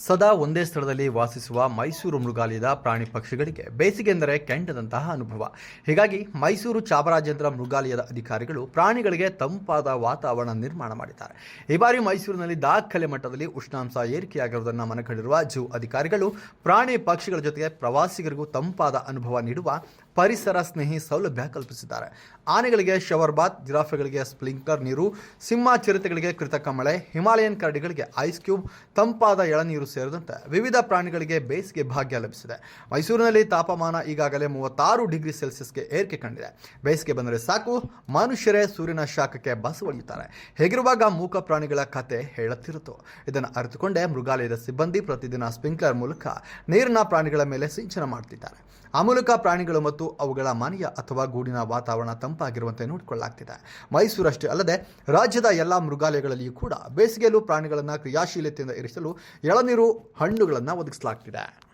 ಸದಾ ಒಂದೇ ಸ್ಥಳದಲ್ಲಿ ವಾಸಿಸುವ ಮೈಸೂರು ಮೃಗಾಲಯದ ಪ್ರಾಣಿ ಪಕ್ಷಿಗಳಿಗೆ ಬೇಸಿಗೆ ಎಂದರೆ ಕೆಂಡದಂತಹ ಅನುಭವ. ಹೀಗಾಗಿ ಮೈಸೂರು ಚಾಮರಾಜೇಂದ್ರ ಮೃಗಾಲಯದ ಅಧಿಕಾರಿಗಳು ಪ್ರಾಣಿಗಳಿಗೆ ತಂಪಾದ ವಾತಾವರಣ ನಿರ್ಮಾಣ ಮಾಡಿದ್ದಾರೆ. ಈ ಬಾರಿ ಮೈಸೂರಿನಲ್ಲಿ ದಾಖಲೆ ಮಟ್ಟದಲ್ಲಿ ಉಷ್ಣಾಂಶ ಏರಿಕೆಯಾಗಿರುವುದನ್ನು ಮನಗಂಡಿರುವ ಝೂ ಅಧಿಕಾರಿಗಳು ಪ್ರಾಣಿ ಪಕ್ಷಿಗಳ ಜೊತೆಗೆ ಪ್ರವಾಸಿಗರಿಗೂ ತಂಪಾದ ಅನುಭವ ನೀಡುವ ಪರಿಸರ ಸ್ನೇಹಿ ಸೌಲಭ್ಯ ಕಲ್ಪಿಸಿದ್ದಾರೆ. ಆನೆಗಳಿಗೆ ಶವರ್ ಬಾತ್, ಜಿರಾಫೆಗಳಿಗೆ ಸ್ಪ್ರಿಂಕ್ಲರ್ ನೀರು, ಸಿಂಹ ಚಿರತೆಗಳಿಗೆ ಕೃತಕ ಮಳೆ, ಹಿಮಾಲಯನ್ ಕರಡಿಗಳಿಗೆ ಐಸ್ ಕ್ಯೂಬ್, ತಂಪಾದ ಎಳನೀರು ಸೇರಿದಂತೆ ವಿವಿಧ ಪ್ರಾಣಿಗಳಿಗೆ ಬೇಸಿಗೆ ಭಾಗ್ಯ ಲಭಿಸಿದೆ. ಮೈಸೂರಿನಲ್ಲಿ ತಾಪಮಾನ ಈಗಾಗಲೇ 36 ಡಿಗ್ರಿ ಸೆಲ್ಸಿಯಸ್ಗೆ ಏರಿಕೆ ಕಂಡಿದೆ. ಬೇಸಿಗೆ ಬಂದರೆ ಸಾಕು, ಮನುಷ್ಯರೇ ಸೂರ್ಯನ ಶಾಖಕ್ಕೆ ಬಸವಳಿಯುತ್ತಾರೆ. ಹೇಗಿರುವಾಗ ಮೂಕ ಪ್ರಾಣಿಗಳ ಕತೆ ಹೇಳುತ್ತಿರುತ್ತೋ. ಇದನ್ನು ಅರಿತುಕೊಂಡೇ ಮೃಗಾಲಯದ ಸಿಬ್ಬಂದಿ ಪ್ರತಿದಿನ ಸ್ಪ್ರಿಂಕ್ಲರ್ ಮೂಲಕ ನೀರಿನ ಪ್ರಾಣಿಗಳ ಮೇಲೆ ಸಿಂಚನ ಮಾಡುತ್ತಿದ್ದಾರೆ. ಆ ಮೂಲಕ ಪ್ರಾಣಿಗಳು ಮತ್ತು ಅವುಗಳ ಮನೆಯ ಅಥವಾ ಗೂಡಿನ ವಾತಾವರಣ ತಂಪಾಗಿರುವಂತೆ ನೋಡಿಕೊಳ್ಳಲಾಗ್ತಿದೆ. ಮೈಸೂರಷ್ಟೇ ಅಲ್ಲದೆ ರಾಜ್ಯದ ಎಲ್ಲ ಮೃಗಾಲಯಗಳಲ್ಲಿಯೂ ಕೂಡ ಬೇಸಿಗೆಯಲ್ಲೂ ಪ್ರಾಣಿಗಳನ್ನು ಕ್ರಿಯಾಶೀಲತೆಯಿಂದ ಇರಿಸಲು ಎಳನೀರು, ಹಣ್ಣುಗಳನ್ನು ಒದಗಿಸಲಾಗ್ತಿದೆ.